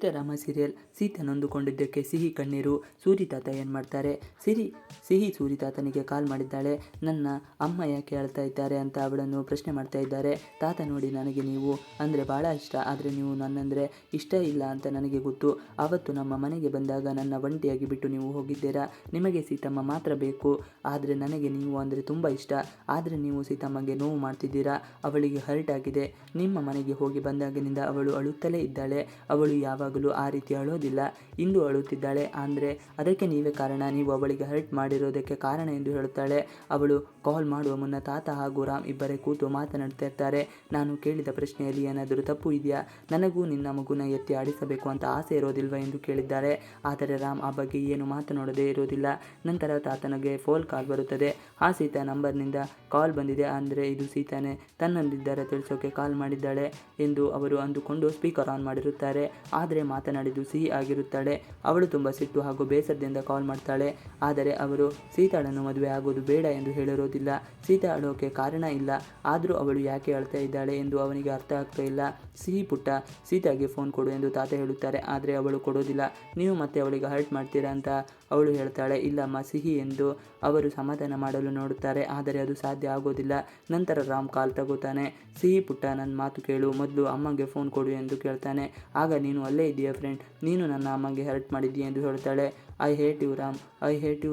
Seetharama serial. Sita ನೊಂದುಕೊಂಡಿದ್ದಕ್ಕೆ ಸಿಹಿ ಕಣ್ಣೀರು. ಸೂರಿ ತಾತ ಏನು ಮಾಡ್ತಾರೆ? ಸಿಹಿ ಸೂರಿ ತಾತನಿಗೆ ಕಾಲ್ ಮಾಡಿದ್ದಾಳೆ. ನನ್ನ ಅಮ್ಮ ಯಾಕೆ ಅಳ್ತಾ ಇದ್ದಾರೆ ಅಂತ ಅವಳನ್ನು ಪ್ರಶ್ನೆ ಮಾಡ್ತಾ ಇದ್ದಾರೆ. ತಾತ ನೋಡಿ, ನನಗೆ ನೀವು ಅಂದರೆ ಭಾಳ ಇಷ್ಟ, ಆದರೆ ನೀವು ನನ್ನಂದರೆ ಇಷ್ಟ ಇಲ್ಲ ಅಂತ ನನಗೆ ಗೊತ್ತು. ಆವತ್ತು ನಮ್ಮ ಮನೆಗೆ ಬಂದಾಗ ನನ್ನ ಒಂಟಿಯಾಗಿ ಬಿಟ್ಟು ನೀವು ಹೋಗಿದ್ದೀರಾ. ನಿಮಗೆ ಸೀತಮ್ಮ ಮಾತ್ರ ಬೇಕು, ಆದರೆ ನನಗೆ ನೀವು ಅಂದರೆ ತುಂಬ ಇಷ್ಟ. ಆದರೆ ನೀವು ಸೀತಮ್ಮಗೆ ನೋವು ಮಾಡ್ತಿದ್ದೀರಾ. ಅವಳಿಗೆ ಹರ್ಟ್ ಆಗಿದೆ. ನಿಮ್ಮ ಮನೆಗೆ ಹೋಗಿ ಬಂದಾಗಿನಿಂದ ಅವಳು ಅಳುತ್ತಲೇ ಇದ್ದಾಳೆ. ಅವಳು ಯಾವಾಗಲೂ ಆ ರೀತಿ ಅಳೋದಿಲ್ಲ. ಇಂದು ಅಳುತ್ತಿದ್ದಾಳೆ ಅಂದರೆ ಅದಕ್ಕೆ ನೀವೇ ಕಾರಣ. ನೀವು ಅವಳಿಗೆ ಹರ್ಟ್ ಮಾಡಿರೋದಕ್ಕೆ ಕಾರಣ ಎಂದು ಹೇಳುತ್ತಾಳೆ. ಅವಳು ಕಾಲ್ ಮಾಡುವ ಮುನ್ನ ತಾತ ಹಾಗೂ ರಾಮ್ ಇಬ್ಬರೇ ಕೂತು ಮಾತನಾಡ್ತಾ ಇರ್ತಾರೆ. ನಾನು ಕೇಳಿದ ಪ್ರಶ್ನೆಯಲ್ಲಿ ಏನಾದರೂ ತಪ್ಪು ಇದೆಯಾ? ನನಗೂ ನಿನ್ನ ಮಗುನ ಎತ್ತಿ ಆಡಿಸಬೇಕು ಅಂತ ಆಸೆ ಇರೋದಿಲ್ವಾ ಎಂದು ಕೇಳಿದ್ದಾರೆ. ಆದರೆ ರಾಮ್ ಆ ಬಗ್ಗೆ ಏನು ಮಾತನಾಡೋದೇ ಇರೋದಿಲ್ಲ. ನಂತರ ತಾತನಿಗೆ ಫೋನ್ ಕಾಲ್ ಬರುತ್ತದೆ. ಆ ಸೀತಾ ನಂಬರ್ನಿಂದ ಕಾಲ್ ಬಂದಿದೆ, ಅಂದರೆ ಇದು ಸೀತಾನೆ ತನ್ನಲ್ಲಿದ್ದರೆ ತಿಳಿಸೋಕೆ ಕಾಲ್ ಮಾಡಿದ್ದಾಳೆ ಎಂದು ಅವರು ಅಂದುಕೊಂಡು ಸ್ಪೀಕರ್ ಆನ್ ಮಾಡಿರುತ್ತಾರೆ. ಆದರೆ ಮಾತನಾಡಿದ್ದು ಸಿಹಿ ಆಗಿರುತ್ತಾಳೆ. ಅವಳು ತುಂಬ ಸಿಟ್ಟು ಹಾಗೂ ಬೇಸರದಿಂದ ಕಾಲ್ ಮಾಡ್ತಾಳೆ. ಆದರೆ ಅವರು ಸೀತಾಳನ್ನು ಮದುವೆ ಆಗೋದು ಬೇಡ ಎಂದು ಹೇಳಿರೋದಿಲ್ಲ. ಸೀತಾ ಅಳೋಕೆ ಕಾರಣ ಇಲ್ಲ, ಆದರೂ ಅವಳು ಯಾಕೆ ಅಳ್ತಾ ಇದ್ದಾಳೆ ಎಂದು ಅವನಿಗೆ ಅರ್ಥ ಆಗ್ತಾ ಇಲ್ಲ. ಸಿಹಿ ಪುಟ್ಟ, ಸೀತಾಗೆ ಫೋನ್ ಕೊಡು ಎಂದು ತಾತ ಹೇಳುತ್ತಾರೆ. ಆದರೆ ಅವಳು ಕೊಡೋದಿಲ್ಲ. ನೀವು ಮತ್ತೆ ಅವಳಿಗೆ ಹರ್ಟ್ ಮಾಡ್ತೀರಾ ಅಂತ ಅವಳು ಹೇಳ್ತಾಳೆ. ಇಲ್ಲಮ್ಮ ಸಿಹಿ ಎಂದು ಅವರು ಸಮಾಧಾನ ಮಾಡಲು ನೋಡುತ್ತಾರೆ, ಆದರೆ ಅದು ಸಾಧ್ಯ ಆಗೋದಿಲ್ಲ. ನಂತರ ರಾಮ್ ಕಾಲ್ ತಗೋತಾನೆ. ಸಿಹಿ ಪುಟ್ಟ, ನನ್ನ ಮಾತು ಕೇಳು, ಮೊದಲು ಅಮ್ಮಗೆ ಫೋನ್ ಕೊಡು ಎಂದು ಕೇಳ್ತಾನೆ. ಆಗ ನೀನು ಅಲ್ಲೇ ಇದೆಯಾ ಫ್ರೆಂಡ್, ನೀನು ನನ್ನ ಅಮ್ಮಗೆ ಹರ್ಟ್ ಮಾಡಿದ್ದೀಯ ಎಂದು ಹೇಳ್ತಾಳೆ. I hate you Ram, I hate you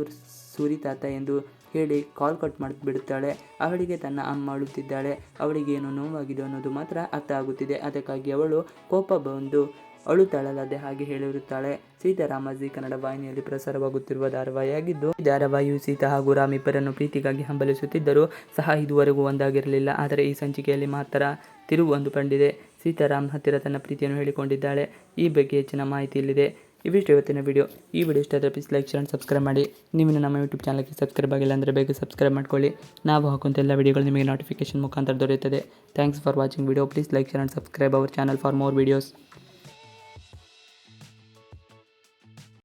Suri ತಾತ ಎಂದು ಹೇಳಿ ಕಾಲ್ ಕಟ್ ಮಾಡಿಬಿಡುತ್ತಾಳೆ. ಅವಳಿಗೆ ತನ್ನ ಅಮ್ಮ ಅಳುತ್ತಿದ್ದಾಳೆ. ಅವಳಿಗೆ ಏನು ನೋವಾಗಿದೆ ಅನ್ನೋದು ಮಾತ್ರ ಅರ್ಥ ಆಗುತ್ತಿದೆ. ಅದಕ್ಕಾಗಿ ಅವಳು ಕೋಪ ಬಂದು ಅಳುತ್ತಾಳಲ್ಲದೆ ಹಾಗೆ ಹೇಳಿರುತ್ತಾಳೆ. ಸೀತಾರಾಮ ಜಿ ಕನ್ನಡ ವಾಹಿನಿಯಲ್ಲಿ ಪ್ರಸಾರವಾಗುತ್ತಿರುವ ಧಾರಾವಾಹಿಯಾಗಿದ್ದು, ಈ ಧಾರಾವಾಹಿಯು ಸೀತಾ ಹಾಗೂ ರಾಮ್ ಇಬ್ಬರನ್ನು ಪ್ರೀತಿಗಾಗಿ ಹಂಬಲಿಸುತ್ತಿದ್ದರೂ ಸಹ ಇದುವರೆಗೂ ಒಂದಾಗಿರಲಿಲ್ಲ. ಆದರೆ ಈ ಸಂಚಿಕೆಯಲ್ಲಿ ಮಾತ್ರ ತಿರುವು ಕಂಡಿದೆ. ಸೀತಾರಾಮ್ ಹತ್ತಿರ ತನ್ನ ಪ್ರೀತಿಯನ್ನು ಹೇಳಿಕೊಂಡಿದ್ದಾಳೆ. ಈ ಬಗ್ಗೆ ಹೆಚ್ಚಿನ ಮಾಹಿತಿ ಇಲ್ಲಿದೆ. ಇವಿಷ್ಟು ಇವತ್ತಿನ ವಿಡಿಯೋ. ಈ ವಿಡಿಯೋ ಇಷ್ಟ ಆದರೆ please like, share and subscribe ಮಾಡಿ. ನೀವು ನಮ್ಮ ಯೂಟ್ಯೂಬ್ ಚಾನಲ್ಗೆ ಸಬ್ಸ್ಕ್ರೈಬ್ ಆಗಿಲ್ಲ ಅಂದರೆ ಬೇಗ ಸಬ್ಸ್ಕ್ರೈಬ್ ಮಾಡ್ಕೊಳ್ಳಿ. ನಾವು ಹಾಕುವಂಥ ಎಲ್ಲ ವಿಡಿಯೋಗಳು ನಿಮಗೆ ನೋಟಿಫಿಕೇಶನ್ ಮುಖಾಂತರ ದೊರೆಯುತ್ತದೆ. Thanks for watching video. Please like, share and subscribe our channel for more videos.